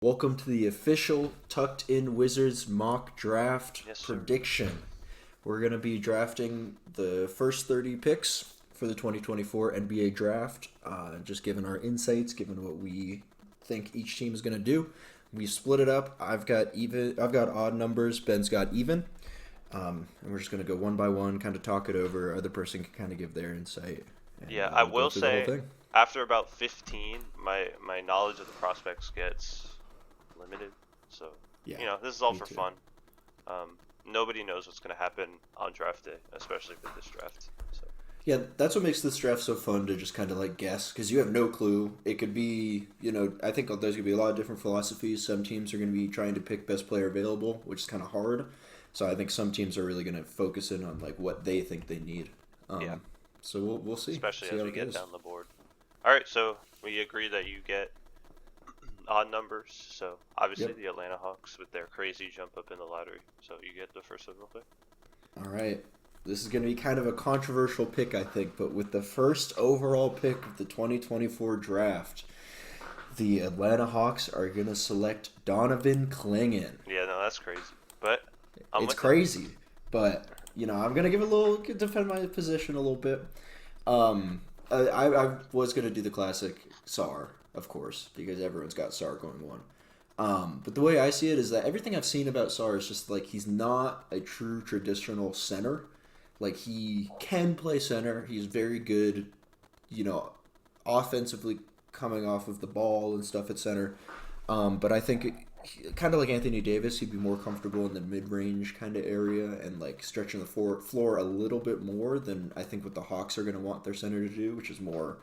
Welcome to the official Tucked In Wizards mock draft Yes, sir. prediction. We're going to be drafting the first 30 picks for the 2024 NBA draft. Just given our insights, given what we think each team is going to do. We split it up. I've got odd numbers. Ben's got even. And we're just going to go one by one, kind of talk it over. Other person can kind of give their insight. And Yeah, I we'll go will through the whole say thing. after about 15, my knowledge of the prospects gets limited. So, Yeah, this is all me for too. fun. Nobody knows what's going to happen on draft day, especially with this draft. So, Yeah, that's what makes this draft so fun to just kind of like guess because you have no clue. It could be, I think there's going to be a lot of different philosophies. Some teams are going to be trying to pick best player available, which is kind of hard. So I think some teams are really going to focus in on like what they think they need. yeah, So we'll especially see as how we it get goes. down the board. All right, so we agree that you get odd numbers. So, obviously, Yep. the Atlanta Hawks with their crazy jump up in the lottery. So, you get the first one real quick. All right. This is going to be kind of a controversial pick, I think, but with the first overall pick of the 2024 draft, the Atlanta Hawks are going to select Donovan Clingan. Yeah, no, that's crazy. But I'm It's with it. crazy, but I'm gonna give a little defend my position a little bit. I was gonna do the classic SAR, of course, because everyone's got SAR going one. But the way I see it is that everything I've seen about SAR is just like he's not a true traditional center. Like he can play center. He's very good, you know, offensively coming off of the ball and stuff at center. But I think kind of like Anthony Davis, he'd be more comfortable in the mid-range kind of area and like stretching the floor a little bit more than I think what the Hawks are going to want their center to do, which is more,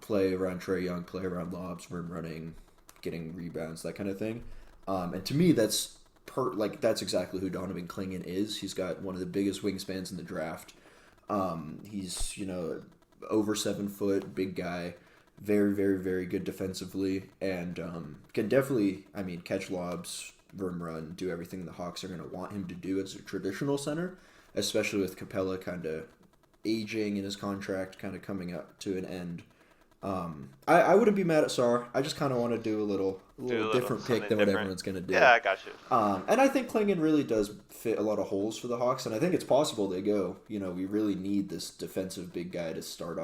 play around Trae Young, play around lobs, rim running, getting rebounds, that kind of thing. And to me, that's exactly who Donovan Clingan is. He's got one of the biggest wingspans in the draft. He's over 7 foot, big guy, very very very good defensively, and can definitely catch lobs, rim run, do everything the Hawks are going to want him to do as a traditional center, especially with Capella kind of aging and his contract kind of coming up to an end. I wouldn't be mad at Sar. I just kind of want to do a Do little a little different pick something than what different. everyone's going to Yeah, do. I got you. And I think Klingon really does fit a lot of holes for the Hawks, and I think it's possible they go. We really need this defensive big guy to start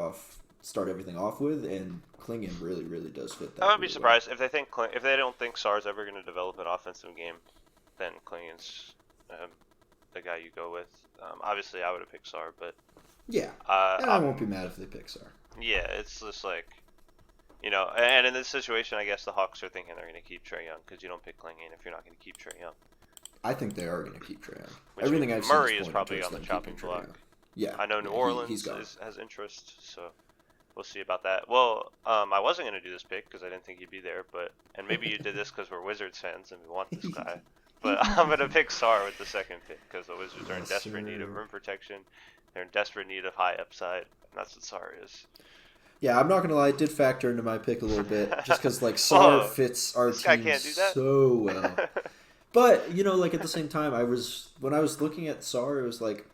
everything off with, and Klingon really, really does fit I that wouldn't be really well. surprised if if they don't think Sar's ever going to develop an offensive game, then Klingon's the guy you go with. Obviously, I would have picked Sar, but Yeah, uh, and I I, won't be mad if they pick Sar. yeah, it's just like and in this situation, I guess the Hawks are thinking they're going to keep Trae Young because you don't pick Klingon if you're not going to keep Trae Young. I think they are going to keep Trae Young. Which means Everything I've seen is Murray is pointing probably towards on the them keeping chopping Trae block. Young. Yeah, I know New he's Orleans gone. has interest, so we'll see about that. Well, I wasn't going to do this pick because I didn't think he'd be there, and maybe you did this because we're Wizards fans and we want this guy. But I'm going to pick Sar with the second pick because the Wizards are in Yes, desperate need of sir. rim protection. They're in desperate need of high upside, and that's what Sar is. Yeah, I'm not gonna lie, it did factor into my pick a little bit, just because like Sar Whoa, fits our this guy team can't do that? so well. But like at the same time, when I was looking at Sar, I was like,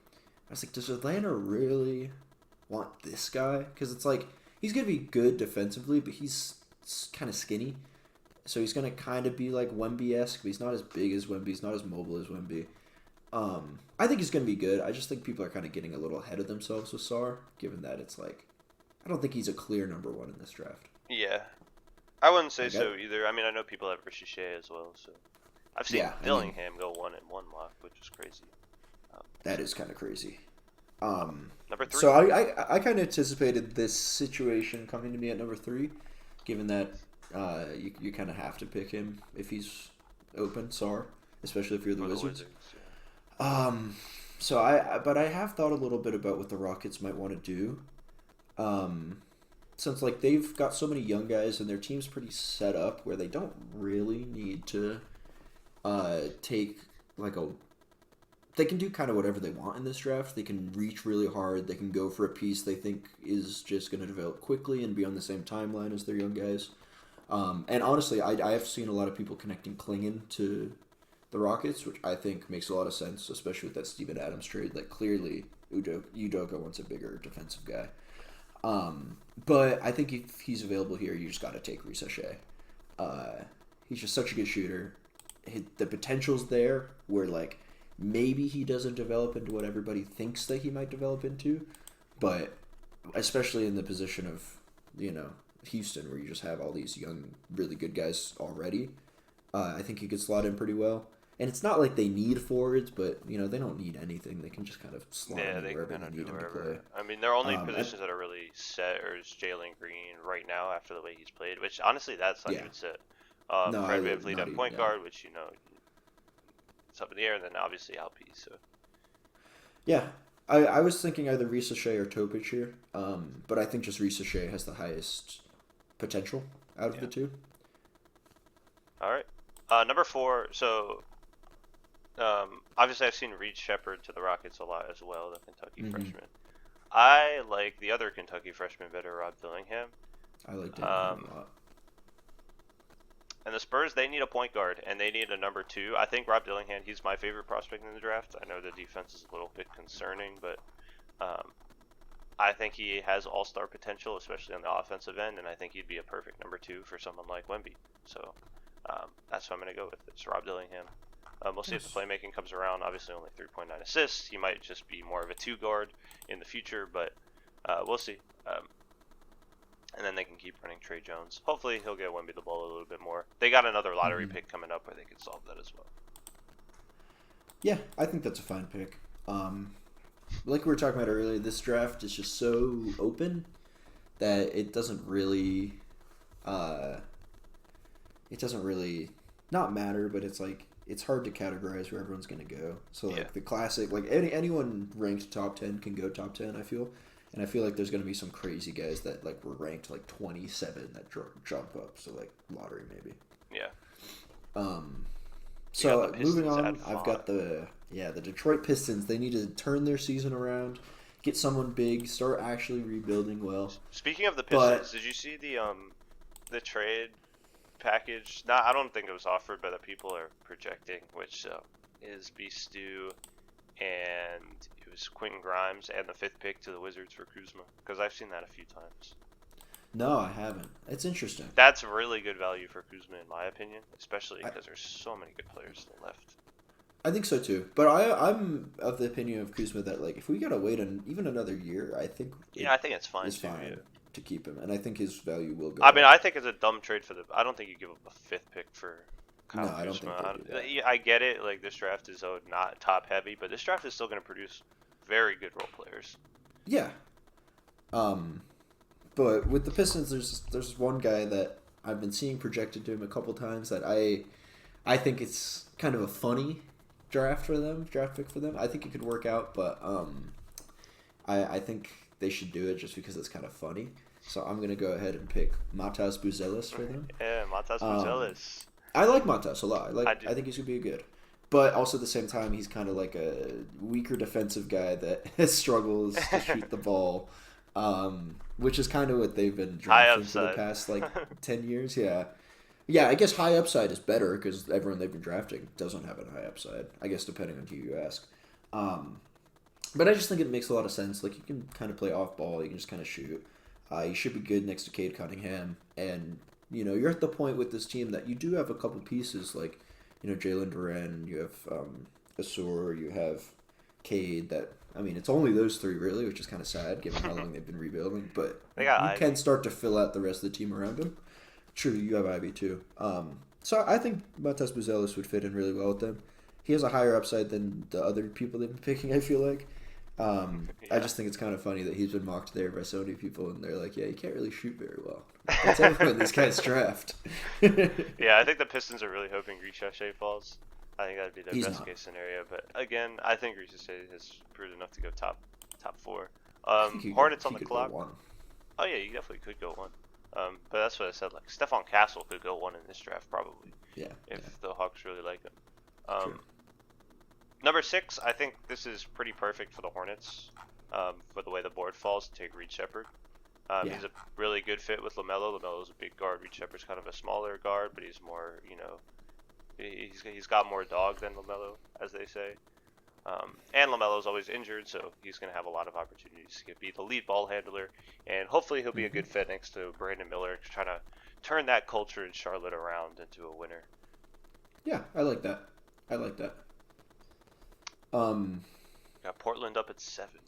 does Atlanta really want this guy? Because it's like he's gonna be good defensively, but he's kind of skinny, so he's gonna kind of be like Wemby-esque, but he's not as big as Wemby, he's not as mobile as Wemby. I think he's gonna be good. I just think people are kind of getting a little ahead of themselves with Sar, given that it's like I don't think he's a clear number one in this draft. Yeah, I wouldn't say Like, I, so either. I mean, I know people have Rishi Shea as well, so I've seen yeah, I mean Dillingham go 1-1 lock, which is crazy. that is kind of crazy. So number So three. I kind of anticipated this situation coming to me at number three, given that you kind of have to pick him if he's open, Sar, especially if you're the For the Wizards. Wizards. Um, but I have thought a little bit about what the Rockets might want to do. Since like they've got so many young guys and their team's pretty set up where they don't really need to take like a they can do kind of whatever they want in this draft. They can reach really hard. They can go for a piece they think is just going to develop quickly and be on the same timeline as their young guys. And honestly, I have seen a lot of people connecting Klingon to the Rockets, which I think makes a lot of sense, especially with that Steven Adams trade. Like clearly, Udoka wants a bigger defensive guy. But I think if he's available here, you just got to take Risa Shea. He's just such a good shooter. The potential's there where like maybe he doesn't develop into what everybody thinks that he might develop into, but especially in the position of, Houston, where you just have all these young, really good guys already, I think he could slot in pretty well. And it's not like they need forwards, but they don't need anything. They can just kind of slot in they wherever kind they of need do him to wherever. play. I mean, their only positions that are really set is Jalen Green right now after the way he's played, which honestly, that's not Yeah. even set. No, Fred VanVleet not at even. point Yeah. guard, which it's up in the air, and then obviously Alp. So Yeah, I was thinking either Risa Shea or Topic here, but I think just Risa Shea has the highest potential out of the two. all right, number 4. So obviously I've seen Reed Shepherd to the Rockets a lot as well, the Kentucky freshman. I like the other Kentucky freshman better, Rob Dillingham. I like Dillingham a lot. And the Spurs, they need a point guard, and they need a number 2. I think Rob Dillingham, he's my favorite prospect in the draft. I know the defense is a little bit concerning, but I think he has all-star potential, especially on the offensive end, and I think he'd be a perfect number 2 for someone like Wemby. So that's what I'm going to go with. It's Rob Dillingham. We'll see if the playmaking comes around. Obviously, only 3.9 assists. He might just be more of a 2 guard in the future, but we'll see. And then they can keep running Trey Jones. Hopefully, he'll get Wemby the ball a little bit more. They got another lottery pick coming up where they can solve that as well. Yeah, I think that's a fine pick. Like we were talking about earlier, this draft is just so open that it doesn't really not matter, but it's like it's hard to categorize where everyone's going to go. So like the classic, like anyone ranked top 10 can go top 10, I feel. And I feel like there's going to be some crazy guys that like were ranked like 27 that jump up. So like lottery maybe. Yeah. So moving on, I've got the Detroit Pistons. They need to turn their season around, get someone big, start actually rebuilding well. Speaking of the Pistons, did you see the trade package? I don't think it was offered, but that people are projecting, which is B. Stu and it was Quentin Grimes and the 5th pick to the Wizards for Kuzma, because I've seen that a few times. No, I haven't. It's interesting. That's really good value for Kuzma, in my opinion, especially because there's so many good players still left. I think so too, but I'm of the opinion of Kuzma that like if we gotta wait even another year, I think I think it's fine. It's fine to keep him, and I think his value will go. I mean, I think it's a dumb trade for I don't think you give up a 5th pick for Kyle Kuzma. I don't think they do that. I get it. Like this draft is not top heavy, but this draft is still going to produce very good role players. Yeah. But with the Pistons, there's one guy that I've been seeing projected to him a couple times that I think it's kind of a funny draft pick for them. I think it could work out, but I think they should do it just because it's kind of funny. So I'm gonna go ahead and pick Matas Buzelis for them. Yeah, Matas Buzelis. I like Matas a lot. I think he's gonna be good. But also at the same time, he's kind of like a weaker defensive guy that struggles to shoot the ball, which is kind of what they've been drafting for the past 10 years. Yeah. Yeah, I guess high upside is better because everyone they've been drafting doesn't have a high upside, I guess, depending on who you ask. But I just think it makes a lot of sense. Like, you can kind of play off ball. You can just kind of shoot. You should be good next to Cade Cunningham. And, you're at the point with this team that you do have a couple pieces like, Jalen Duren, you have Asur, you have Cade. It's only those 3 really, which is kind of sad given how long they've been rebuilding. But you can start to fill out the rest of the team around him. True, you have Ivy too. So I think Matas Buzelis would fit in really well with them. He has a higher upside than the other people they've been picking, I feel like. I just think it's kind of funny that he's been mocked there by so many people, and they're like, yeah, you can't really shoot very well. That's everyone this guy's draft. Yeah, I think the Pistons are really hoping Shea falls. I think that'd be their best case scenario. But again, I think Shea has proved enough to go top 4. Hornets on the clock. Oh yeah, you definitely could go 1. But that's what I said. Like Stephon Castle could go 1 in this draft probably. Yeah. If the Hawks really like him. Number 6, I think this is pretty perfect for the Hornets. For the way the board falls, to take Reed Shepherd. He's a really good fit with LaMelo. LaMelo's a big guard. Reed Shepherd's kind of a smaller guard, but he's more, he's got more dog than LaMelo, as they say. And LaMelo's always injured, so he's going to have a lot of opportunities to be the lead ball handler. And hopefully he'll be a Hmm. good fit next to Brandon Miller, trying to turn that culture in Charlotte around into a winner. Yeah, I like that. I like that. Um, Got Portland up at 7.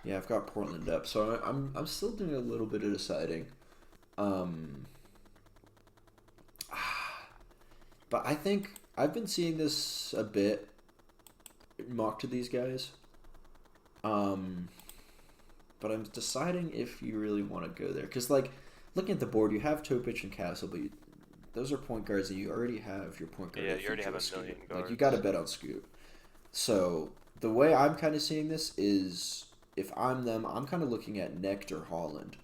yeah, I've got Portland up, so I'm still doing a little bit of deciding. Um, but I think I've been seeing this a bit mocked to these guys. Um, but I'm deciding if you really want to go there because, like, looking at the board, you have Topic and Castle, but those are point guards that you already have your point guard Yeah, of the you already future have with a million Scoot. Like, you got to guards. bet on Scoot. So the way I'm kind of seeing this is if I'm them, I'm kind of looking at Necht or Holland.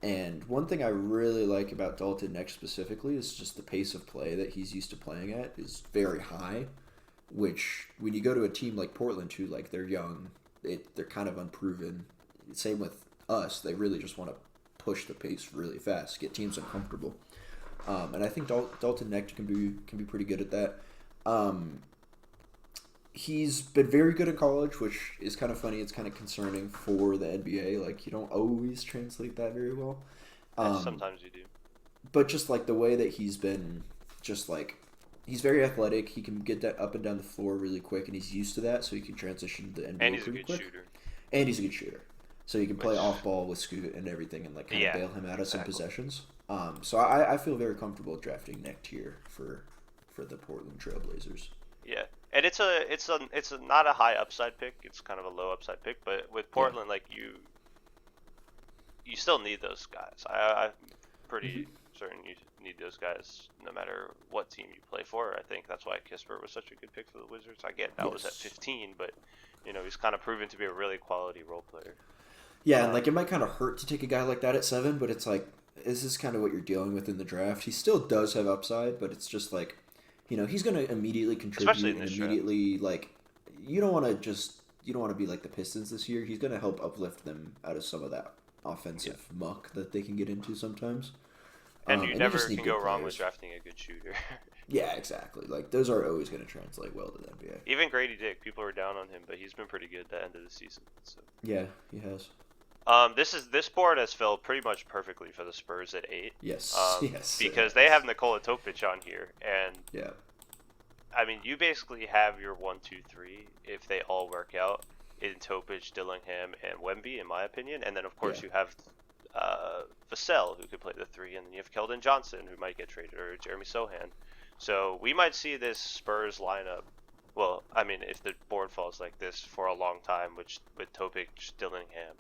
And one thing I really like about Dalton Necht specifically is just the pace of play that he's used to playing at is very high. Which when you go to a team like Portland, too, like they're young, they're kind of unproven. Same with us; they really just want to push the pace really fast, get teams uncomfortable. And I think Dalton Necht can be pretty good at that. Um, he's been very good in college, which is kind of funny. It's kind of concerning for the NBA. Like you don't always translate that very well. Yeah, Um, sometimes you do. but just like the way that he's been, just like he's very athletic. He can get that up and down the floor really quick, and he's used to that, so he can transition to the And NBA he's a pretty good quick. shooter, And he's a good shooter, so you can play which, off ball with Scoot and everything, and like kind of yeah, bail him out of some exactly. possessions. So I feel very comfortable drafting Necht here for the Portland Trailblazers. Yeah, and it's a not a high upside pick. It's kind of a low upside pick, but with Yeah. Portland, like you still need those guys. I'm Hmm. pretty certain you need those guys no matter what team you play for. I think that's why Kispert was such a good pick for the Wizards. I get that was at Yes. 15, but he's kind of proven to be a really quality role player. Yeah, and Um, like it might kind of hurt to take a guy like that at 7, but it's like this is kind of what you're dealing with in the draft. He still does have upside, but it's just like, he's going to immediately Especially contribute in and this draft. immediately like you don't want to be like the Pistons this year. He's going to help uplift them out of some of that Yeah, offensive muck that they can get into sometimes. and you And you never just need can go good wrong with players. drafting a good shooter. Yeah, exactly. Like those are always going to translate well to the NBA. Even Grady Dick, people are down on him, but he's been pretty good at the end of the season. So. Yeah, he has. This board has filled pretty much perfectly for the Spurs at 8. Yes, yes, it Because they has. have Nikola Topic on here, and Yeah. I mean, you basically have your 1, 2, 3 if they all work out in Topic, Dillingham, and Wemby, in my opinion. And then of Yeah. course you have Vassell, who could play the 3, and then you have Keldon Johnson, who might get traded, or Jeremy Sohan. So we might see this Spurs lineup. Well, I mean, if the board falls like this for a long time, which with Topic, Dillingham,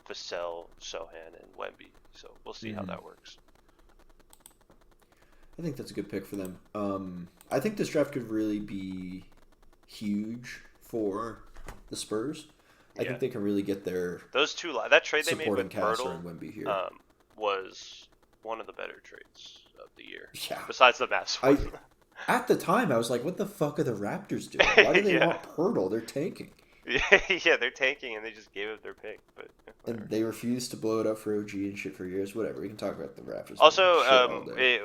Vassell, Sohan, and Wemby. So we'll see how Mhm. that works. I think that's a good pick for them. I think this draft could really be huge for the Spurs. I Yeah, think they can really get their those that trade they made supporting with cast Pirtle and Wemby here. was one of the better trades of the year, Yeah, besides the Mavs I one. at the time I was like, "What the fuck are the Raptors doing? Why do they Yeah, want Pirtle? They're tanking." yeah, they're tanking and they just gave up their pick, but And whatever. they refused to blow it up for OG and shit for years. Whatever. We can talk about the Raptors being Also, shit all day.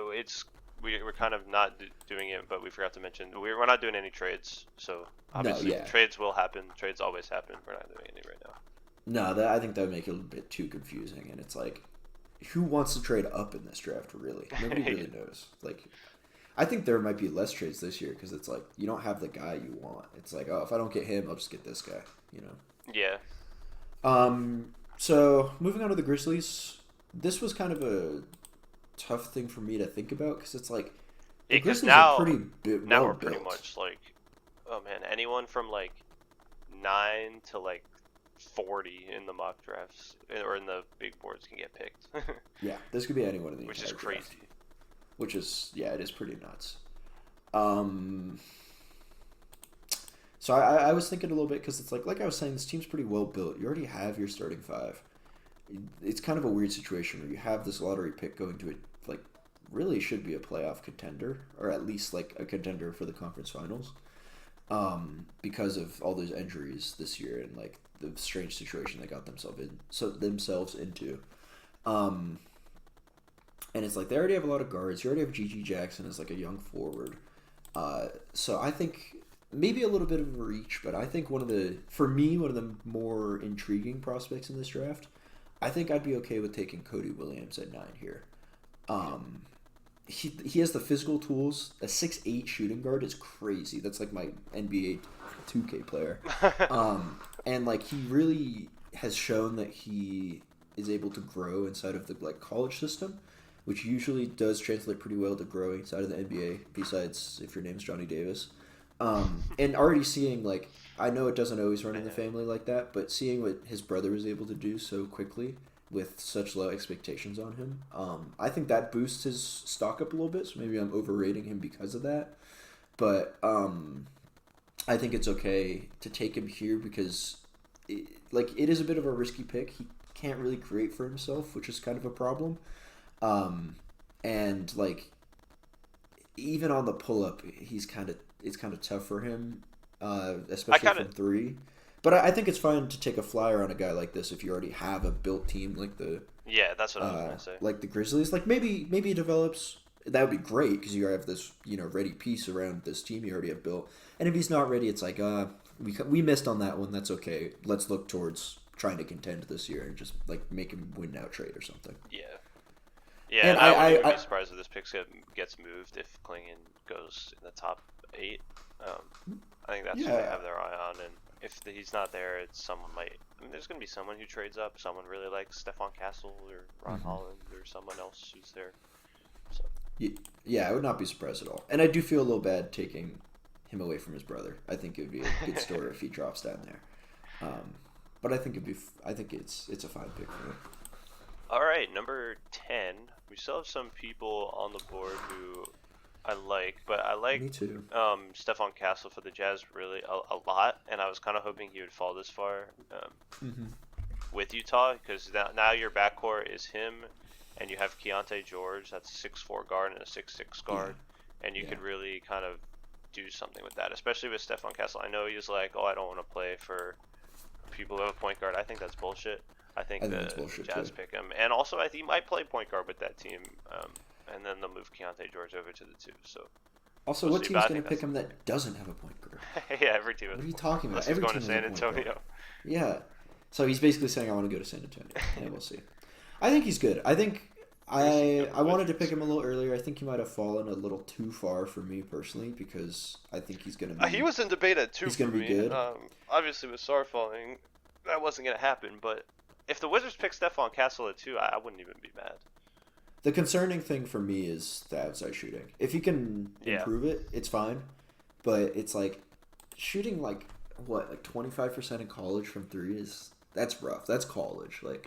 we're kind of not doing it, but we forgot to mention we're not doing any trades. So No, obviously yeah, trades will happen. Trades always happen. We're not doing any right now. no. That I think that would make it a little bit too confusing. And it's like, who wants to trade up in this draft? Really, nobody Yeah. really knows. Like, I think there might be less trades this year because it's like you don't have the guy you want. It's like, oh, if I don't get him, I'll just get this guy. You know. Yeah. So moving on to the Grizzlies, this was kind of a tough thing for me to think about because it's like the Because Grizzlies are pretty now well we're pretty built. much like, oh man, anyone from like 9 to like 40 in the mock drafts or in the big boards can get picked, Yeah, this could be anyone in the which is entire draft, crazy. which is yeah, it is pretty nuts. Um, so I was thinking a little bit because it's like I was saying, this team's pretty well built. You already have your starting five. It's kind of a weird situation where you have this lottery pick going to it like really should be a playoff contender or at least like a contender for the conference finals. Because of all those injuries this year and like the strange situation they got themselves into. Um, and it's like they already have a lot of guards. You already have Gigi Jackson as like a young forward. So I think maybe a little bit of a reach, but I think one of the more intriguing prospects in this draft, I think I'd be okay with taking Cody Williams at 9 here. Um, he has the physical tools. A 6'8" shooting guard is crazy. That's like my NBA 2K player. And like he really has shown that he is able to grow inside of the like college system, which usually does translate pretty well to growing inside of the NBA. Besides, if your name's Johnny Davis, and already seeing like I know it doesn't always run in the family like that, but seeing what his brother was able to do so quickly with such low expectations on him, I think that boosts his stock up a little bit. So maybe I'm overrating him because of that, but I think it's okay to take him here because it is a bit of a risky pick. He can't really create for himself, which is kind of a problem. And like even on the pull up, it's kind of tough for him, especially from three. But I think it's fine to take a flyer on a guy like this if you already have a built team like the Yeah, that's what I was gonna say. like the Grizzlies. Like maybe he develops. That would be great because you have this ready piece around this team you already have built. And if he's not ready, it's like we missed on that one. That's okay. Let's look towards trying to contend this year and just like make him win now trade or something. Yeah. Yeah, And I wouldn't be surprised if this pick gets moved if Klingon goes in the top 8. I think that's what they have their eye on, and if he's not there, it's someone might. I mean, there's going to be someone who trades up. Someone really likes Stefan Castle or Ron Holland or someone else who's there. So. Yeah, I would not be surprised at all. And I do feel a little bad taking him away from his brother. I think it would be a good story if he drops down there. But I think it's a fine pick for him. All right, number 10. We still have some people on the board who I like, but I like Me too. Stefan Castle for the Jazz really a lot, and I was kind of hoping he would fall this far with Utah because now your backcourt is him, and you have Keontae George, that's a 6'4" guard and a 6'6" guard, and you could really kind of do something with that, especially with Stefan Castle. I know he was like, oh, I don't want to play for people who have a point guard. I think that's bullshit. I think the Jazz pick him, and also I think he might play point guard with that team, and then they'll move Keontae George over to the 2. So also, what team's going to pick him that doesn't have a point guard? Yeah, every team. What are you talking about? Every team going to San Antonio. Yeah, so he's basically saying I want to go to San Antonio. Yeah, we'll see. I think he's good. I think I wanted to pick him a little earlier. I think he might have fallen a little too far for me personally because I think he's going to be. He was in debate at 2 he's for gonna me. Be good. Obviously, with Sarr falling, that wasn't going to happen. But if the Wizards pick Stefan Castle at 2, I wouldn't even be mad. The concerning thing for me is the outside shooting. If he can improve it, it's fine. But it's like shooting like 25% in college from 3 that's rough. That's college. Like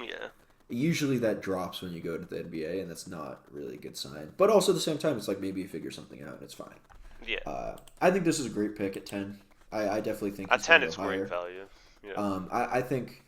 usually that drops when you go to the NBA, and that's not really a good sign. But also at the same time, it's like maybe you figure something out and it's fine. Yeah. I think this is a great pick at 10. I definitely think at 10 it's great value. Yeah. I think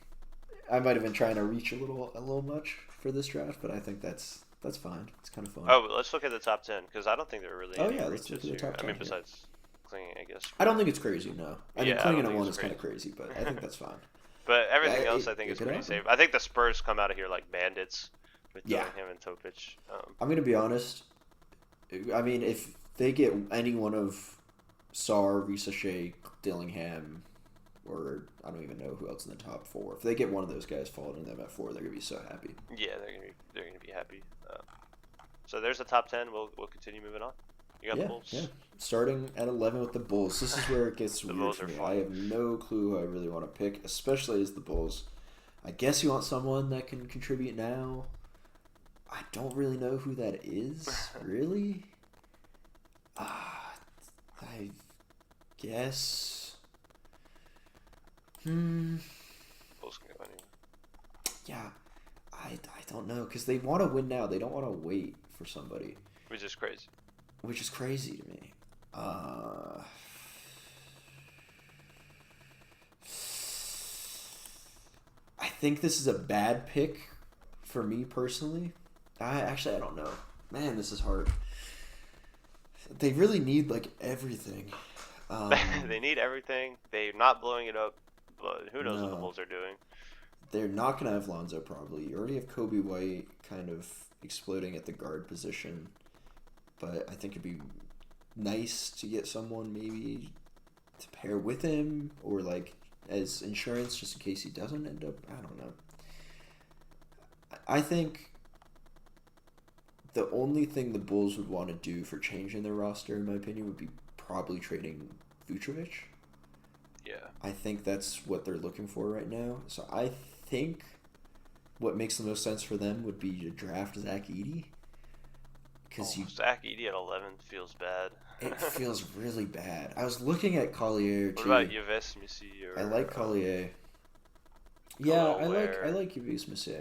I might have been trying to reach a little much for this draft, but I think that's fine. It's kind of fun. Oh, let's look at the top 10 because I don't think there are really. Let's look at the top 10. I mean, besides Klinging, I guess. I don't think it's crazy. No, I mean Klinging at 1 is kind of crazy, but I think that's fine. But everything else, I think, is pretty safe. I think the Spurs come out of here like bandits with him and Topic. I'm gonna be honest. I mean, if they get any one of Sarr, Risa Shea, Dillingham, or I don't even know who else in the top 4. If they get one of those guys falling in them at 4, they're gonna be so happy. Yeah, they're gonna be happy. So there's the top 10. We'll continue moving on. You got the Bulls. Yeah. Starting at 11 with the Bulls. This is where it gets weird Bulls for are me. fun. I have no clue who I really want to pick, especially as the Bulls. I guess you want someone that can contribute now. I don't really know who that is, really. I guess. Bulls can go anywhere. Yeah, I don't know because they want to win now. They don't want to wait for somebody. Which is crazy. Which is crazy to me. I think this is a bad pick for me personally. I don't know. Man, this is hard. They really need like everything. They need everything. They're not blowing it up, but who knows what the Bulls are doing. They're not going to have Lonzo probably. You already have Kobe White kind of exploding at the guard position. But I think it'd be nice to get someone maybe to pair with him or like as insurance just in case he doesn't end up. I don't know. I think the only thing the Bulls would want to do for changing their roster, in my opinion, would be probably trading Vucevic. Yeah. I think that's what they're looking for right now. So I think what makes the most sense for them would be to draft Zach Edey. Because Zach Edey at 11 feels bad. It feels really bad. I was looking at Collier too. What about Yves Missy? I like Collier. Yeah, I like Yves Missy.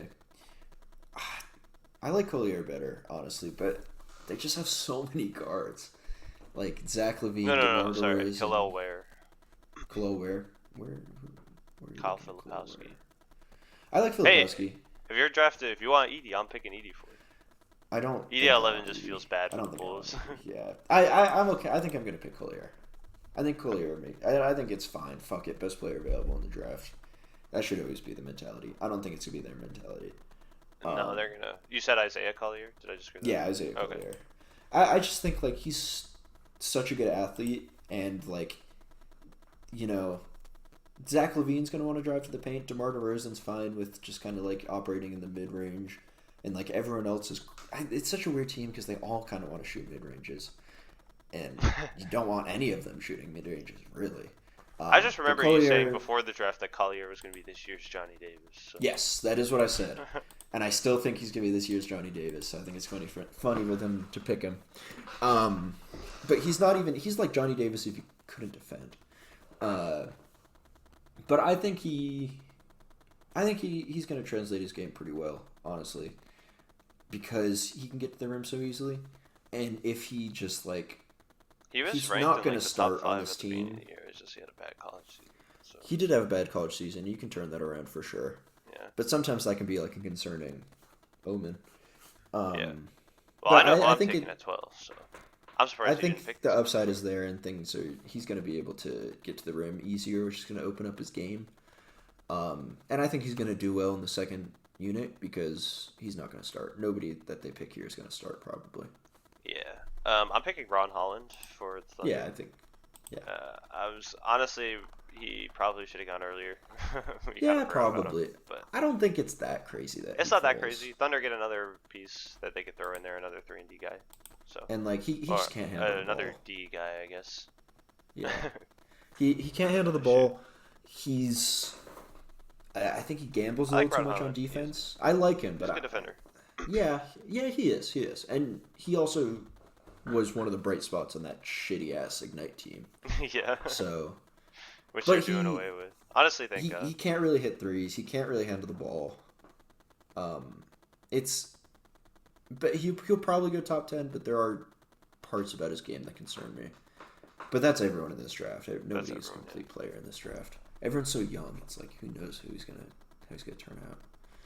I like Collier better, honestly, but they just have so many guards. Like Zach LaVine, No, sorry. Khalil Ware. Khalil Ware? Where Kyle Filipowski. I like Filipowski. Hey, if you want Edey, I'm picking Edey for you. I don't. Edey at 11 just feels bad for the Bulls. Yeah, I'm okay. I think I'm gonna pick Collier. I think Collier I think it's fine. Fuck it, best player available in the draft. That should always be the mentality. I don't think it's gonna be their mentality. No, they're gonna. You said Isaiah Collier? Did I just screw that? Yeah, Isaiah Collier. I just think like he's such a good athlete, and like, you know, Zach LaVine's gonna want to drive to the paint. DeMar DeRozan's fine with just kind of like operating in the mid range, and like everyone else is. It's such a weird team because they all kind of want to shoot mid ranges, and you don't want any of them shooting mid ranges really. I just remember you saying before the draft that Collier was going to be this year's Johnny Davis. So. Yes, that is what I said. And I still think he's going to be this year's Johnny Davis. So I think it's funny with him to pick him. But he's not even... He's like Johnny Davis if he couldn't defend. But I think he's going to translate his game pretty well, honestly. Because he can get to the rim so easily. And if he just like... He's not going to start on this team. It's just he had a bad college season. So. He did have a bad college season. You can turn that around for sure. Yeah. But sometimes that can be like a concerning omen. Yeah. Well, I'm taking at 12, so I'm surprised. I think the upside is there, and he's going to be able to get to the rim easier, which is going to open up his game. And I think he's going to do well in the second unit because he's not going to start. Nobody that they pick here is going to start probably. Yeah. I'm picking Ron Holland for Thunder. Yeah, I think. Yeah. Honestly, he probably should have gone earlier. Yeah, probably. But I don't think it's that crazy that it's not that crazy. Thunder get another piece that they could throw in there, another 3-and-D guy. So. And like he just can't handle another the ball. D guy, I guess. Yeah. he can't handle the ball. I think he gambles a little too much on defense. I like him, but he's a good defender. Yeah, he is, and he also was one of the bright spots on that shitty ass Ignite team. Yeah. So, which they're doing away with. Honestly, thank God. He can't really hit threes. He can't really handle the ball. But he'll probably go top 10. But there are parts about his game that concern me. But that's everyone in this draft. Nobody's a complete player in this draft. Everyone's so young. It's like who knows how he's gonna turn out.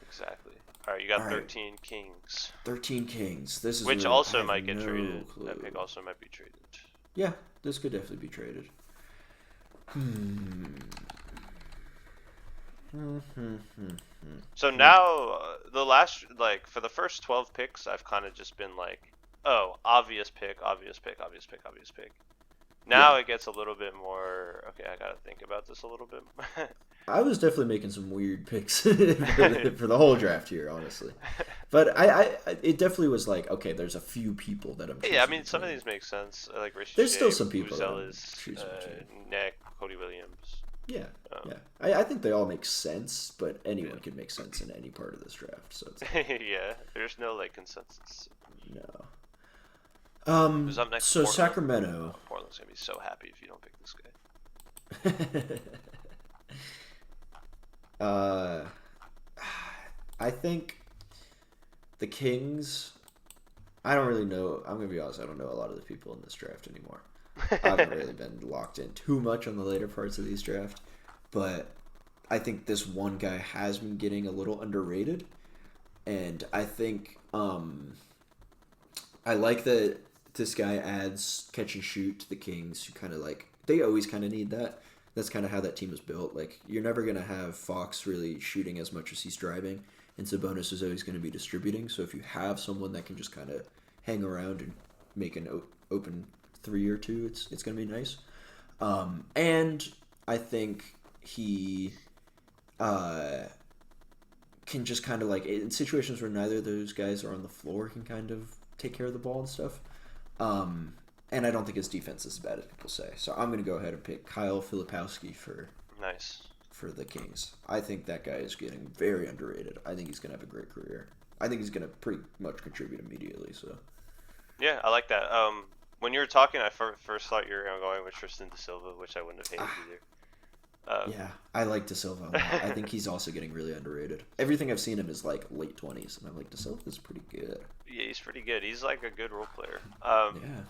Exactly. All right, you got 13 Kings. 13 Kings. This is which also might get traded. Clue. That pick also might be traded. Yeah, this could definitely be traded. So now for the first 12 picks, I've kind of just been like, oh, obvious pick. Now it gets a little bit more. Okay, I gotta think about this a little bit. I was definitely making some weird picks for the whole draft here, honestly. But it definitely was like, okay, there's a few people that I'm. Yeah, I mean, some of these make sense. Like Richie. There's still some people. Nick, Cody Williams. Yeah, yeah. I think they all make sense, but anyone can make sense in any part of this draft. So it's yeah, there's no like consensus. No. Who's up next? So Portland. Sacramento. Portland's gonna be so happy if you don't pick this guy. I think the Kings. I don't really know. I'm gonna be honest. I don't know a lot of the people in this draft anymore. I haven't really been locked in too much on the later parts of these drafts, but I think this one guy has been getting a little underrated, and I think I like that this guy adds catch and shoot to the Kings, who kind of like they always kind of need that. That's kind of how that team is built. Like you're never gonna have Fox really shooting as much as he's driving, and Sabonis is always going to be distributing. So if you have someone that can just kind of hang around and make an open 3 or 2, it's going to be nice. And I think he uh, can just kind of like in situations where neither of those guys are on the floor, can kind of take care of the ball and stuff. Um, and I don't think his defense is as bad as people say. So I'm going to go ahead and pick Kyle Filipowski Nice. for the Kings. I think that guy is getting very underrated. I think he's going to have a great career. I think he's going to pretty much contribute immediately. So Yeah, I like that. When you were talking, I first thought you were going with Tristan Da Silva, which I wouldn't have hated either. yeah, I like Da Silva a lot. I think he's also getting really underrated. Everything I've seen him is like late 20s, and I'm like, Da Silva's pretty good. Yeah, he's pretty good. He's like a good role player. Yeah.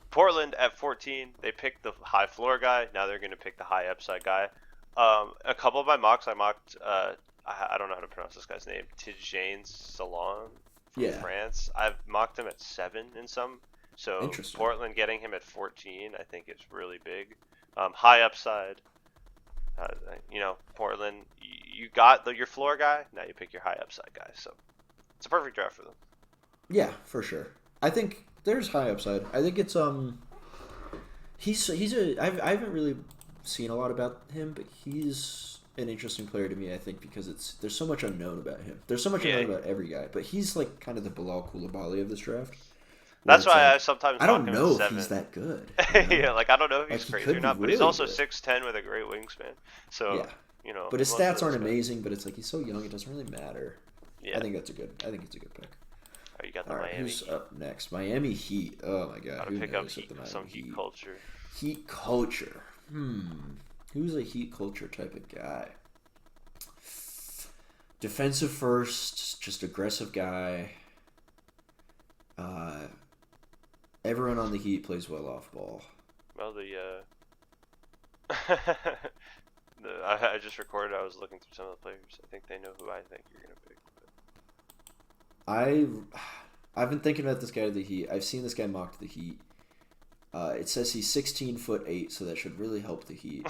Portland at 14, they picked the high floor guy. Now they're going to pick the high upside guy. A couple of my mocks, I mocked, I don't know how to pronounce this guy's name, Tidjane Salon from France. I've mocked him at 7 in some. So Portland getting him at 14, I think is really big. High upside. Portland, you got your floor guy. Now you pick your high upside guy. So it's a perfect draft for them. Yeah, for sure. I think there's high upside. I think it's I haven't really seen a lot about him, but he's an interesting player to me. I think because there's so much unknown about him. There's so much unknown about every guy, but he's like kind of the Bilal Koulibaly of this draft. That's why I sometimes I don't know if he's that good. Yeah, like I don't know if he's crazy or not, but he's also 6'10" with a great wingspan. So but his stats aren't amazing. But it's like he's so young, it doesn't really matter. Yeah, I think it's a good pick. Oh, you got the Miami. Who's up next? Miami Heat. Oh my god, gotta pick up some Heat culture. Heat culture. Who's a Heat culture type of guy? Defensive first, just aggressive guy. Everyone on the Heat plays well off ball. Well, I just recorded. I was looking through some of the players. I think they know who I think you're gonna pick. I've been thinking about this guy to the Heat. I've seen this guy mocked the Heat. It says he's 16'8", so that should really help the Heat.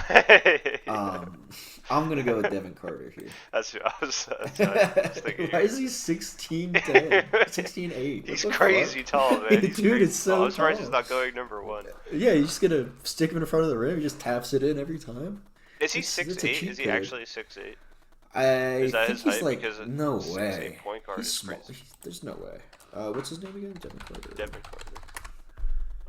I'm gonna go with Devin Carter here. That's what I was thinking. Why is he 16'10", 16'8"? He's crazy tall, man. Dude, it's so tall. I'm surprised he's not going number 1. Yeah, you're just gonna stick him in front of the rim. He just taps it in every time. Is he 6'8"? Is he actually 6'8"? I think he's like, no way. Point guard he's small. There's no way. What's his name again? Devin Carter.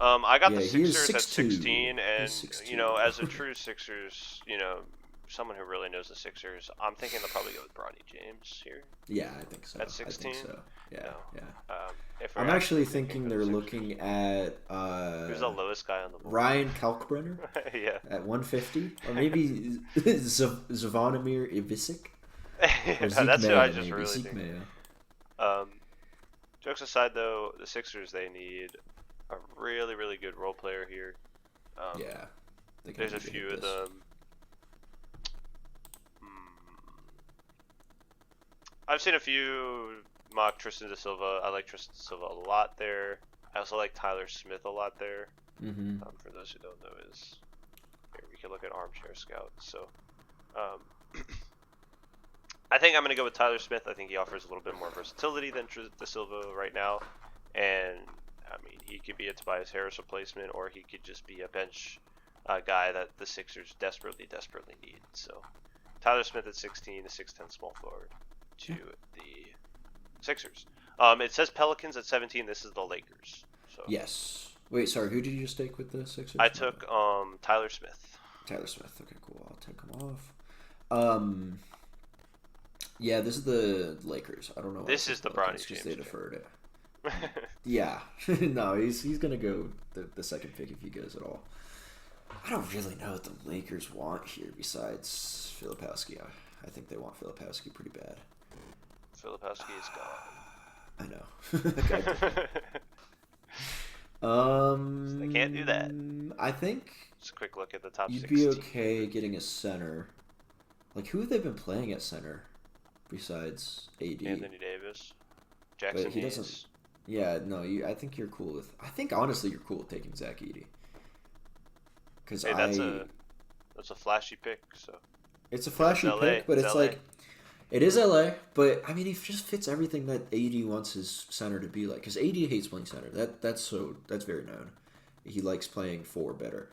I got the Sixers at 16, and as a true Sixers, someone who really knows the Sixers, I'm thinking they'll probably go with Bronny James here. Yeah, I think so. At 16? I think so. Yeah, yeah. I'm actually thinking they're looking at who's the lowest guy on the board? Ryan Kalkbrenner. Yeah. At 150, or maybe Zvonimir Ivisic. That's who I just really think. Jokes aside, though, the Sixers, they need a really, really good role player here. There's a few of them. I've seen a few mock Tristan Da Silva. I like Tristan Da Silva a lot there. I also like Tyler Smith a lot there. For those who don't know, here we can look at Armchair Scout. So, I think I'm going to go with Tyler Smith. I think he offers a little bit more versatility than Da Silva right now, and I mean he could be a Tobias Harris replacement, or he could just be a bench guy that the Sixers desperately need. So, Tyler Smith at 16, a 6'10" small forward to the Sixers. It says Pelicans at 17. This is the Lakers. So yes. Wait, sorry. Who did you just take with the Sixers? I took Tyler Smith. Tyler Smith. Okay, cool. I'll take him off. Yeah, this is the Lakers. I don't know. This is the Bronny James. They deferred it. Yeah. No, he's gonna go the second pick if he goes at all. I don't really know what the Lakers want here besides Filipowski. I think they want Filipowski pretty bad. Filipowski is gone. I know. They can't do that. I think just a quick look at the top 16. You'd be okay getting a center. Like, who have they been playing at center besides AD? Anthony Davis, Jackson but he Hayes. Doesn't. Yeah, no. I think you're cool with. I think honestly, you're cool with taking Zach Edey. Because that's a flashy pick. So it's a flashy pick, but it's like. It is LA, but I mean, he just fits everything that AD wants his center to be like. Because AD hates playing center. That's very known. He likes playing 4 better,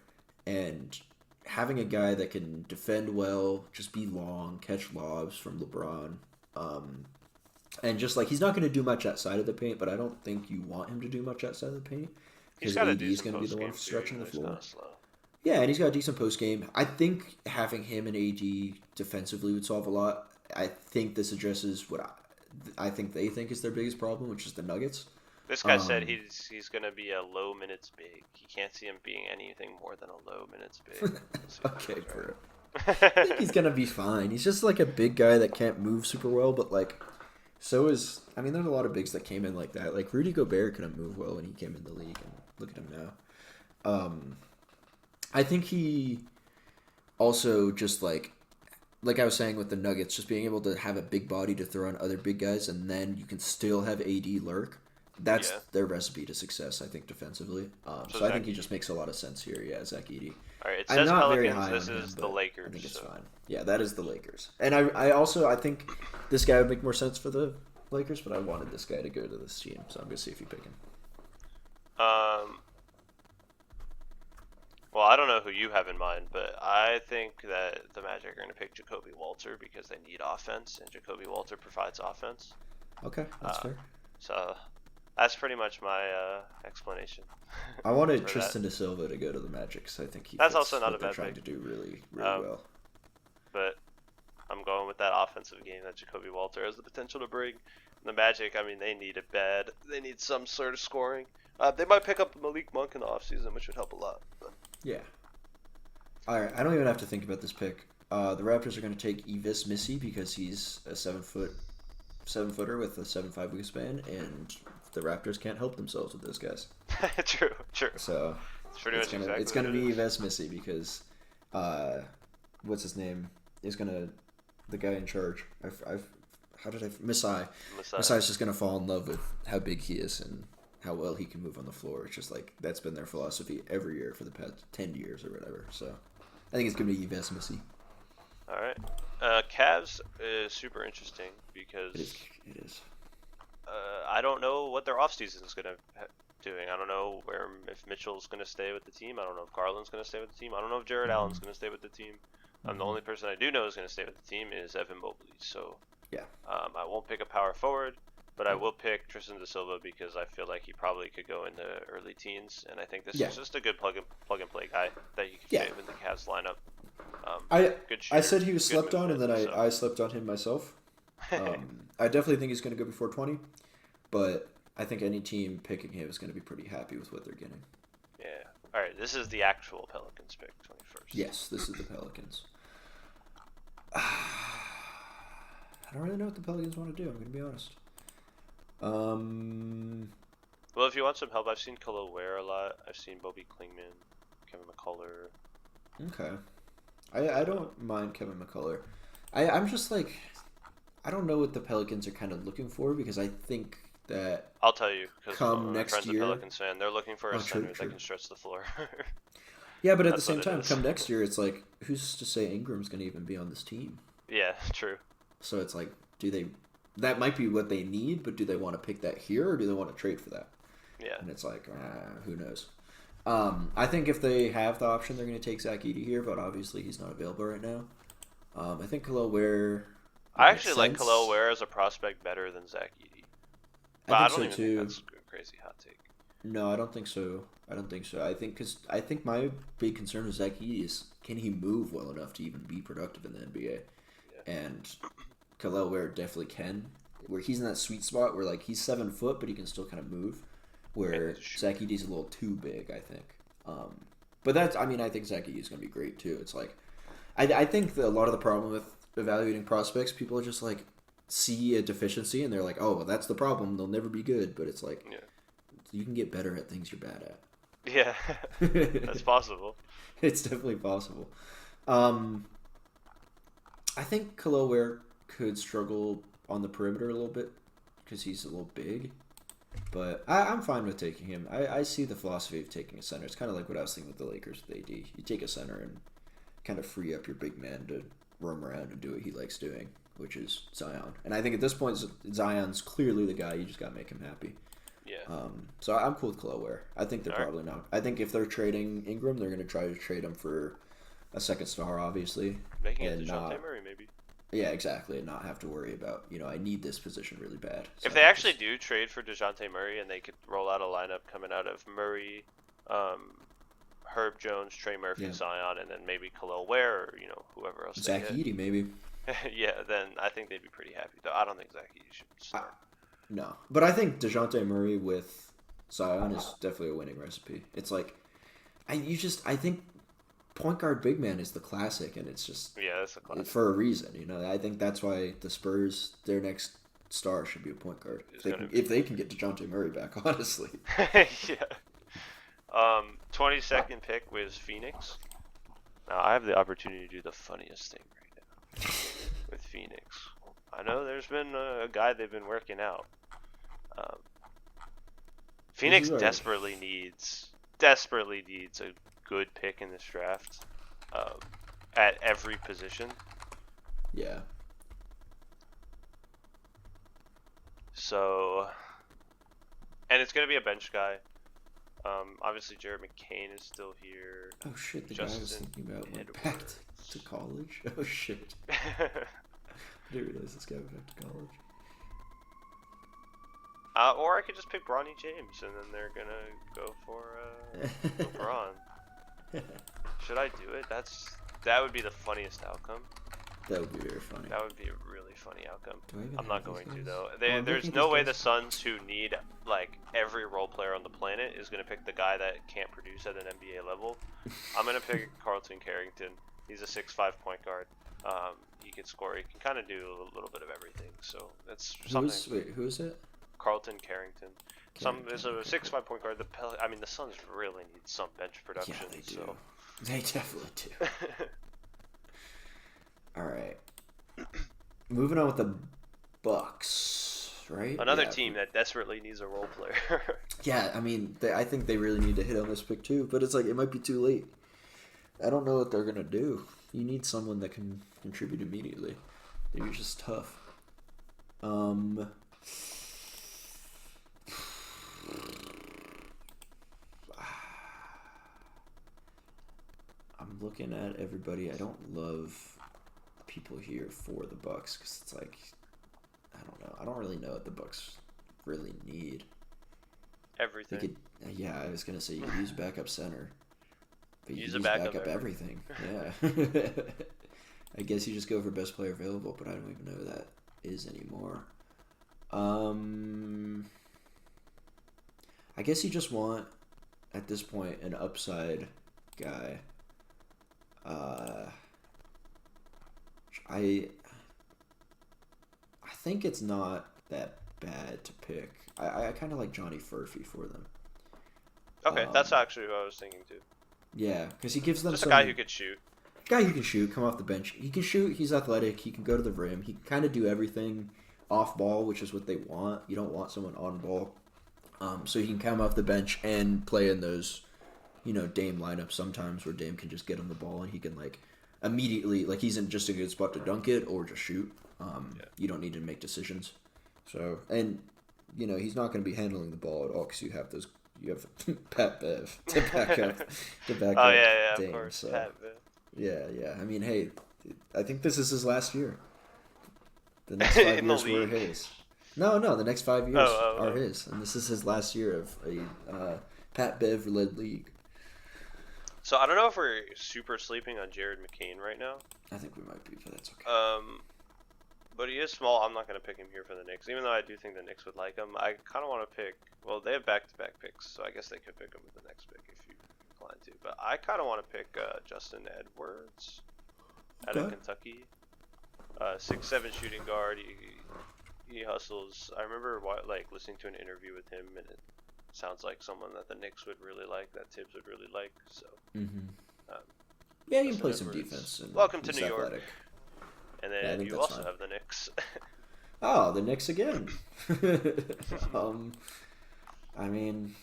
and having a guy that can defend well, just be long, catch lobs from LeBron, and just like he's not going to do much outside of the paint, but I don't think you want him to do much outside of the paint He's because got a AD is decent going to be post the one game too, stretching even the though he's floor. kind of slow. Yeah, and he's got a decent post game. I think having him and AD defensively would solve a lot. I think this addresses what I think they think is their biggest problem, which is the Nuggets. This guy said he's gonna be a low minutes big. He can't see him being anything more than a low minutes big. Okay, bro. I think he's gonna be fine. He's just like a big guy that can't move super well, but like, so is I mean, there's a lot of bigs that came in like that. Like Rudy Gobert couldn't move well when he came in the league, and look at him now. I think he also just like I was saying with the Nuggets, just being able to have a big body to throw on other big guys, and then you can still have AD lurk. That's their recipe to success, I think, defensively. So I think he just makes a lot of sense here. Yeah, Zach Edey. All right, it I'm says not very Pelicans. high This on him, is the but Lakers. I think it's so. fine. Yeah, that is the Lakers. And I think this guy would make more sense for the Lakers, but I wanted this guy to go to this team, so I'm going to see if you pick him. Well, I don't know who you have in mind, but I think that the Magic are going to pick Jacoby Walter because they need offense, and Jacoby Walter provides offense. Okay, that's fair. So that's pretty much my explanation. I wanted Tristan da Silva to go to the Magic because I think that's also not a bad trying pick. to do really well. But I'm going with that offensive game that Jacoby Walter has the potential to bring. The Magic, I mean, they need it bad. They need some sort of scoring. They might pick up Malik Monk in the offseason, which would help a lot. But. Yeah. All right, I don't even have to think about this pick. The Raptors are going to take Yves Missy because he's a 7-footer with a 7'5" wingspan, and the Raptors can't help themselves with those guys. True. So it's gonna be Yves Missy because what's his name is the guy in charge. Masai's just gonna fall in love with how big he is and how well he can move on the floor. It's just like that's been their philosophy every year for the past 10 years or whatever. So I think it's gonna be Yves Missy. All right. Cavs is super interesting because it is. I don't know what their offseason is going to doing. I don't know if Mitchell's going to stay with the team. I don't know if Garland's going to stay with the team. I don't know if Jared Allen's going to stay with the team. The only person I do know is going to stay with the team is Evan Mobley. So yeah, I won't pick a power forward, but I will pick Tristan da Silva because I feel like he probably could go in the early teens, and I think this is just a good plug and play guy that you can fit in the Cavs lineup. I said he was slept on, and then I slept on him myself. I definitely think he's going to go before 20, but I think any team picking him is going to be pretty happy with what they're getting. Yeah. All right, this is the actual Pelicans pick, 21st. Yes, this is the Pelicans. I don't really know what the Pelicans want to do, I'm going to be honest. Well, if you want some help, I've seen Khalil Ware a lot. I've seen Bobby Klingman, Kevin McCullough. Okay. I don't mind Kevin McCullough. I'm just like, I don't know what the Pelicans are kind of looking for because I think that I'll tell you because my friend's year, a Pelicans fan. They're looking for a center that can stretch the floor. Yeah, but at the same time, come next year, it's like, who's to say Ingram's going to even be on this team? Yeah, true. So it's like, that might be what they need, but do they want to pick that here or do they want to trade for that? Yeah. And it's like, who knows? I think if they have the option, they're going to take Zach Edey here, but obviously he's not available right now. I think Khalil Ware. I actually like Khalil Ware as a prospect better than Zach Edey. But I don't even think that's a crazy hot take. No, I don't think so. I think my big concern with Zach Edey is, can he move well enough to even be productive in the NBA? Yeah. And Khalil Ware definitely can. Where he's in that sweet spot where like he's 7 foot, but he can still kind of move. Where Zach Edey's a little too big, I think. But I think Zach Edey's going to be great too. It's like, I think that a lot of the problem with evaluating prospects, people are just like see a deficiency and they're like, oh, well, that's the problem. They'll never be good. But it's like, you can get better at things you're bad at. Yeah, that's possible. It's definitely possible. I think Khalil Ware could struggle on the perimeter a little bit because he's a little big. But I'm fine with taking him. I see the philosophy of taking a center. It's kind of like what I was thinking with the Lakers with AD. You take a center and kind of free up your big man to roam around and do what he likes doing, which is Zion. And I think at this point, Zion's clearly the guy. You just got to make him happy. Yeah. So I'm cool with Khalil Ware. I think they're All right. probably not. I think if they're trading Ingram, they're going to try to trade him for a second star, obviously, Making it and DeJounte not. Murray, maybe. Yeah, exactly, and not have to worry about I need this position really bad. So If I they think actually just do trade for DeJounte Murray and they could roll out a lineup coming out of Murray, Herb Jones, Trey Murphy, yeah, Zion, and then maybe Khalil Ware or whoever else they Zach get. Edey maybe. Yeah, then I think they'd be pretty happy. Though I don't think Zach Edey should I, start. no, but I think Dejounte Murray with Zion is definitely a winning recipe. It's like I think point guard big man is the classic, and it's just Yeah, that's a classic. for a reason. I think that's why the Spurs, their next star should be a point guard. If they can get Dejounte Murray back, honestly. Yeah. 22nd pick was Phoenix. Now I have the opportunity to do the funniest thing right now with Phoenix. I know there's been a guy they've been working out. Um, Phoenix desperately needs a good pick in this draft, at every position. Yeah. So, and it's gonna be a bench guy. Obviously Jared McCain is still here. Oh shit! The guy I was thinking about went back to college. Oh shit! I didn't realize this guy went back to college. Or I could just pick Bronny James, and then they're gonna go for LeBron. Should I do it? That would be the funniest outcome. That would be very funny. That would be a really funny outcome. I'm not going to though. There's no way the Suns, who need like every role player on the planet, is gonna pick the guy that can't produce at an NBA level. I'm gonna pick Carlton Carrington. He's a 6'5" point guard. He can score. He can kind of do a little bit of everything. So that's something. Who is it? Carlton Carrington. Is a 6'5" point guard. The Suns really need some bench production. Yeah, they do. So. They definitely do. All right. Moving on with the Bucks, right? Another team that desperately needs a role player. Yeah, I mean, I think they really need to hit on this pick too, but it's like it might be too late. I don't know what they're gonna do. You need someone that can contribute immediately. They're just tough. I'm looking at everybody. I don't love people here for the Bucks because it's like I don't know. I don't really know what the Bucks really need. Everything. Yeah, I was gonna say you could use backup center, but you use use backup everything. Yeah. I guess you just go for best player available, but I don't even know who that is anymore. I guess you just want at this point an upside guy. I think it's not that bad to pick. I kind of like Johnny Furphy for them. Okay, that's actually what I was thinking too. Yeah, because he gives them just a guy who could shoot. Guy who can shoot, come off the bench. He can shoot. He's athletic. He can go to the rim. He can kind of do everything off ball, which is what they want. You don't want someone on ball. So he can come off the bench and play in those, Dame lineups sometimes where Dame can just get him the ball and he can immediately he's in just a good spot to dunk it or just shoot. You don't need to make decisions. So he's not going to be handling the ball at all because you have Pat Bev to back up. Oh yeah, Dame, of course. so. Pat Bev. Yeah. I mean, hey, I think this is his last year. The next 5 years were his. No, the next 5 years are his, and this is his last year of a Pat Bev-led league. So I don't know if we're super sleeping on Jared McCain right now. I think we might be, but that's okay. But he is small. I'm not going to pick him here for the Knicks, even though I do think the Knicks would like him. I kind of want to pick. Well, they have back-to-back picks, so I guess they could pick him with the next pick if you inclined to. But I kind of want to pick Justin Edwards out of Kentucky. 6'7" shooting guard. He hustles. I remember listening to an interview with him, and it sounds like someone that the Knicks would really like, that Tibbs would really like. So. Yeah, you can play some defense. And welcome to New athletic. York. And then you also have the Knicks. Oh, the Knicks again. I mean,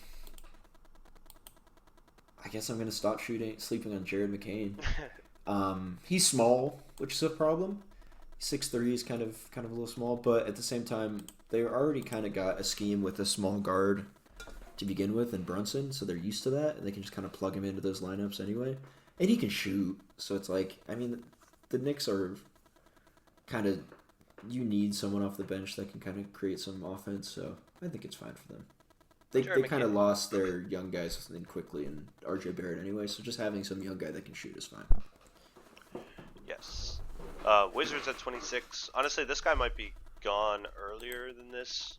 I guess I'm gonna stop sleeping on Jared McCain. He's small, which is a problem. 6'3" is kind of a little small, but at the same time, they already kind of got a scheme with a small guard to begin with and Brunson, so they're used to that, and they can just kind of plug him into those lineups anyway. And he can shoot, so it's like, I mean, the Knicks are kind of, you need someone off the bench that can kind of create some offense, so I think it's fine for them. They kind of lost their young guys in quickly and RJ Barrett anyway, so just having some young guy that can shoot is fine. Yes. Wizards at 26. Honestly, this guy might be gone earlier than this.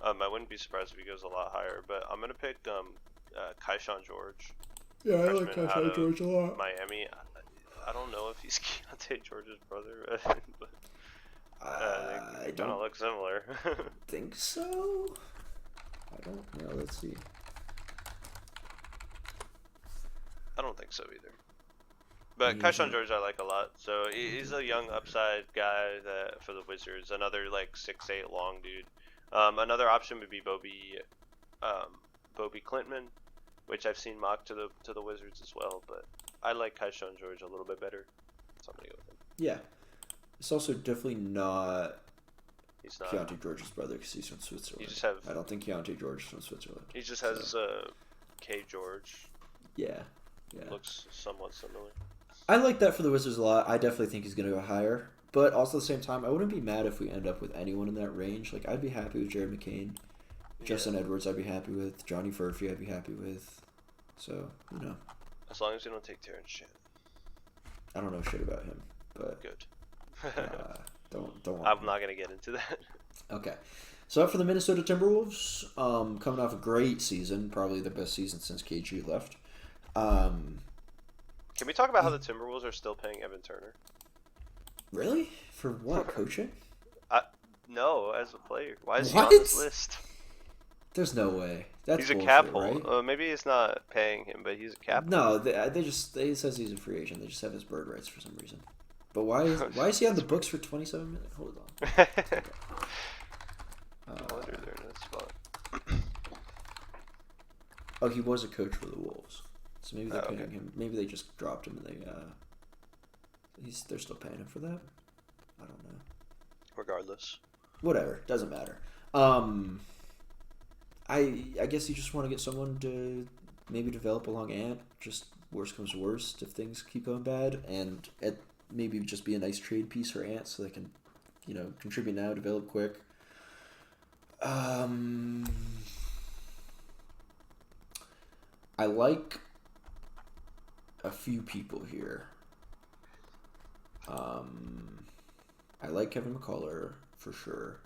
I wouldn't be surprised if he goes a lot higher, but I'm gonna pick Kaishan George. Yeah, I like Kaishan George a lot. Miami. I don't know if he's Keontae George's brother, but they kind of look similar. Think so. I don't know. Let's see. I don't think so either. But Kaishan George I like a lot. So he's a young upside guy that for the Wizards. Another like 6'8" long dude. Another option would be Bobby Clintman, which I've seen mocked to the Wizards as well. But I like Kaishan George a little bit better, so I'm gonna go with him. Yeah, it's also definitely not. He's not Keontae George's brother because he's from Switzerland. You just have. I don't think Keontae George is from Switzerland. He just has K George. Yeah. Looks somewhat similar. I like that for the Wizards a lot. I definitely think he's going to go higher. But also at the same time, I wouldn't be mad if we end up with anyone in that range. Like, I'd be happy with Jared McCain. Justin Edwards, I'd be happy with. Johnny Furphy, I'd be happy with. So, you know. As long as you don't take Terrence Shannon. I don't know shit about him, but... Good. Don't. I'm not going to get into that. Okay. So for the Minnesota Timberwolves, coming off a great season, probably the best season since KG left. Can we talk about how the Timberwolves are still paying Evan Turner? Really? For what? Coaching? No, as a player. Why is he on this list? There's no way. He's a bullshit, cap right? hold. Maybe it's not paying him, but he's a cap. No, they says he's a free agent. They just have his bird rights for some reason. But why is he on the books for 27 minutes? Hold on. Okay. I wonder they're in that spot. Oh, he was a coach for the Wolves, so maybe they're paying him. Maybe they just dropped him and they're still paying him for that. I don't know. Regardless, whatever, doesn't matter. I guess you just want to get someone to maybe develop along Ant. Just worst comes to worst if things keep going bad, and maybe just be a nice trade piece for Ant so they can, contribute now, develop quick. I like a few people here. I like Kevin McCullough for sure.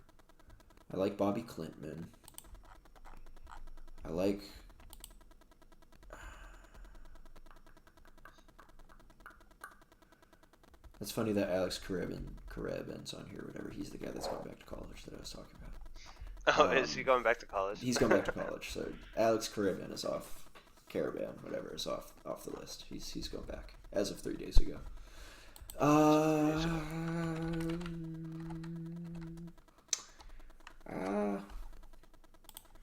I like Bobby Clintman. I like. It's funny that Alex Karebin's on here. Whatever, he's the guy that's going back to college that I was talking about. Oh, is he going back to college? He's going back to college. So Alex Karebin is off. Caravan, whatever, is off the list. He's going back as of 3 days ago.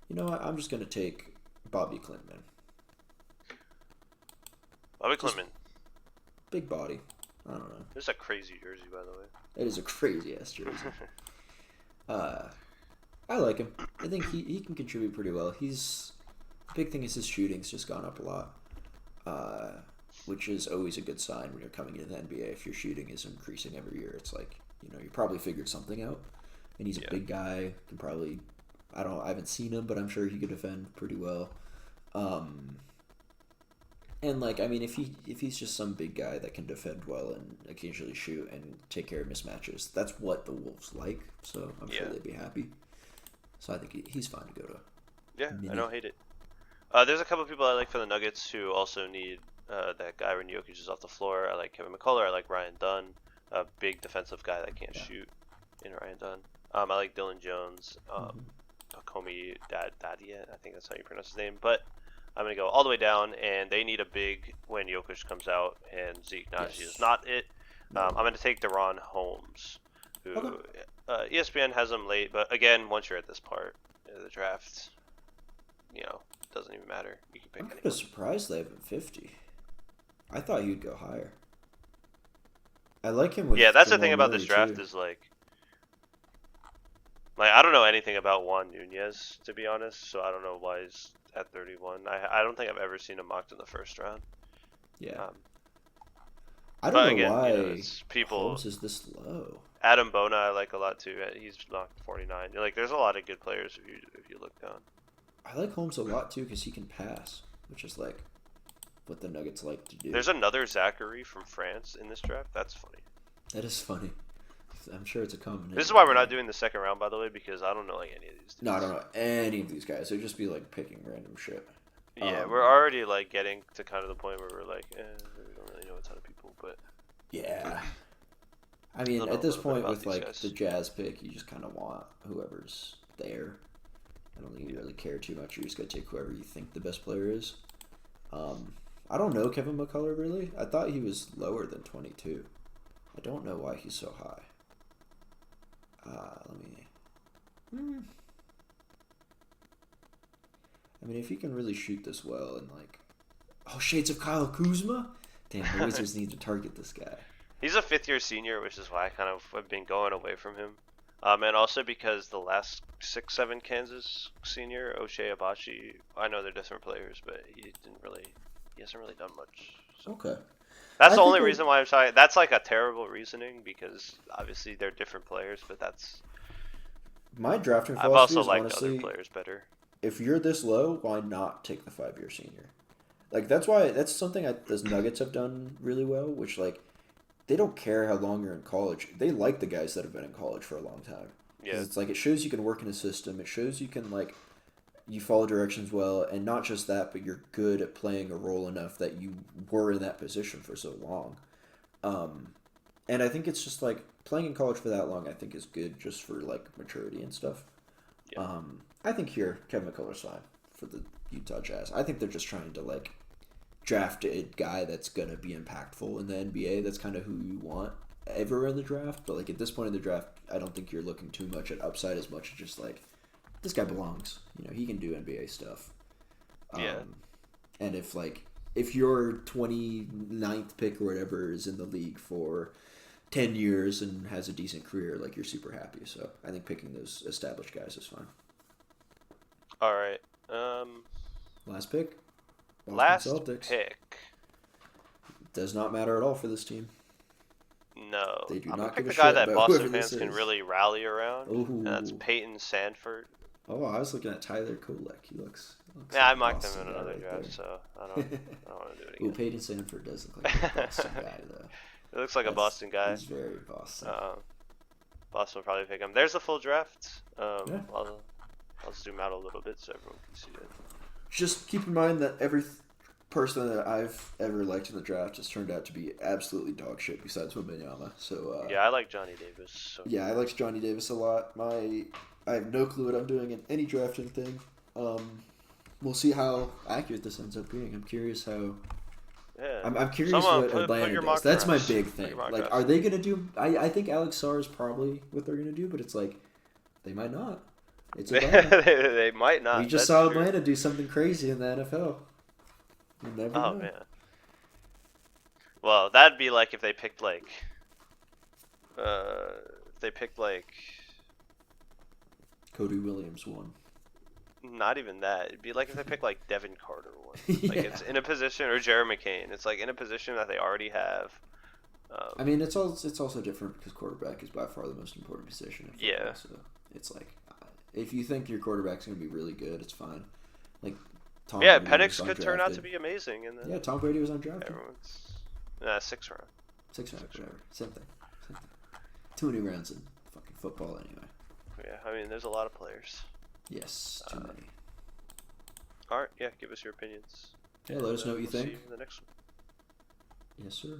You know what? I'm just gonna take Bobby Clintman. Bobby Clintman. Big body. I don't know. This is a crazy jersey, by the way. It is a crazy ass jersey. I like him. I think he can contribute pretty well. Big thing is his shooting's just gone up a lot, which is always a good sign when you're coming into the NBA. If your shooting is increasing every year, it's like, you probably figured something out. And he's a big guy. Can probably, I haven't seen him, but I'm sure he could defend pretty well. And if he's just some big guy that can defend well and occasionally shoot and take care of mismatches, that's what the Wolves like. So I'm sure they'd be happy. So I think he's fine to go to. Yeah, I don't hate it. There's a couple of people I like for the Nuggets who also need that guy when Jokic is off the floor. I like Kevin McCullough. I like Ryan Dunn, a big defensive guy that can't shoot in Ryan Dunn. I like Dylan Jones, Komi Dadia, I think that's how you pronounce his name. But I'm going to go all the way down, and they need a big when Jokic comes out, and Zeke Naji is not it. I'm going to take Deron Holmes, who ESPN has him late. But again, once you're at this part of the draft, doesn't even matter. You can pick. I'm kind of surprised they have him 50. I thought you'd go higher. I like him with. Yeah, that's the thing about this draft is like I don't know anything about Juan Nunez, to be honest, so I don't know why he's at 31. I don't think I've ever seen him mocked in the first round. Yeah. Um, I but don't know again, why it's people. Holmes is this low. Adam Bona I like a lot too. He's mocked 49. Like there's a lot of good players if you look down. I like Holmes a lot too because he can pass, which is like what the Nuggets like to do. There's another Zachary from France in this draft. That's funny. That is funny. I'm sure it's a combination. This is why we're not doing the second round, by the way, because I don't know like any of these dudes. No, I don't know any of these guys. They'd just be like picking random shit. Yeah, we're already like getting to kind of the point where we're like, we don't really know a ton of people, but yeah. I mean, at this point with like the Jazz pick, you just kind of want whoever's there. I don't think you really care too much. You just gotta take whoever you think the best player is. I don't know Kevin McCullough really. I thought he was lower than 22. I don't know why he's so high. Let me. I mean, if he can really shoot this well and like, oh, shades of Kyle Kuzma. Damn, the Wizards need to target this guy. He's a fifth-year senior, which is why I kind of have been going away from him. And also because the last 6-7 Kansas senior, Ochai Abachi, I know they're different players, but he hasn't really done much. So. Okay. That's the only reason why I'm sorry. That's like a terrible reasoning because obviously they're different players, but that's my drafting I've philosophy also is liked honestly, other players better. If you're this low, why not take the 5-year senior? Like that's something the Nuggets have done really well, which like they don't care how long you're in college. They like the guys that have been in college for a long time. Yeah. It's like it shows you can work in a system. It shows you can like you follow directions well, and not just that, but you're good at playing a role enough that you were in that position for so long. And I think it's just like playing in college for that long. I think is good just for like maturity and stuff. Yeah. I think here Kevin McCullough's fine for the Utah Jazz. I think they're just trying to like draft a guy that's gonna be impactful in the NBA. That's kind of who you want ever in the draft. But like at this point in the draft, I don't think you're looking too much at upside as much as just like this guy belongs. You know, he can do NBA stuff. Yeah. And if your 29th pick or whatever is in the league for 10 years and has a decent career, like you're super happy. So I think picking those established guys is fine. All right. Last pick. Last Celtics. pick. Does not matter at all for this team. No. They do I'm not pick give a the guy shit that about Boston whoever fans this can is. really rally around. Ooh. And that's Peyton Sandford. Oh, I was looking at Tyler Kolek. He looks Yeah, like I mocked him Boston in guy another right draft, there. so I don't want to do it again. Ooh, Peyton Sandford does look like a Boston guy, though. It looks like a Boston guy. He's very Boston. Boston will probably pick him. There's the full draft. Yeah. I'll zoom out a little bit so everyone can see it. Just keep in mind that every person that I've ever liked in the draft has turned out to be absolutely dog shit besides Wembanyama. So yeah, I like Johnny Davis. So. Yeah, I liked Johnny Davis a lot. I have no clue what I'm doing in any drafting thing. We'll see how accurate this ends up being. I'm curious how. Yeah. I'm curious what Atlanta does. That's my big thing. Like, are they gonna do? I think Alex Sarr is probably what they're gonna do, but it's like they might not. It's Atlanta. They might not. We just saw Atlanta do something crazy in the NFL. You never know. Man. Well, that'd be like if they picked like. Cody Williams won. Not even that. It'd be like if they picked like Devin Carter won. Yeah. Like it's in a position, or Jerry McCain. It's like in a position that they already have. I mean, it's also different because quarterback is by far the most important position in football. Yeah. So it's like, if you think your quarterback's going to be really good, it's fine. Like Tom Yeah, Brady Penix could turn out to be amazing. And then yeah, Tom Brady was undrafted. Everyone's 6th round. 6th round, whatever. Same thing. Too many rounds in fucking football anyway. Yeah, I mean, there's a lot of players. Yes, too many. All right, yeah, give us your opinions. Yeah, let us know what you See think. you in the next one. Yes, sir.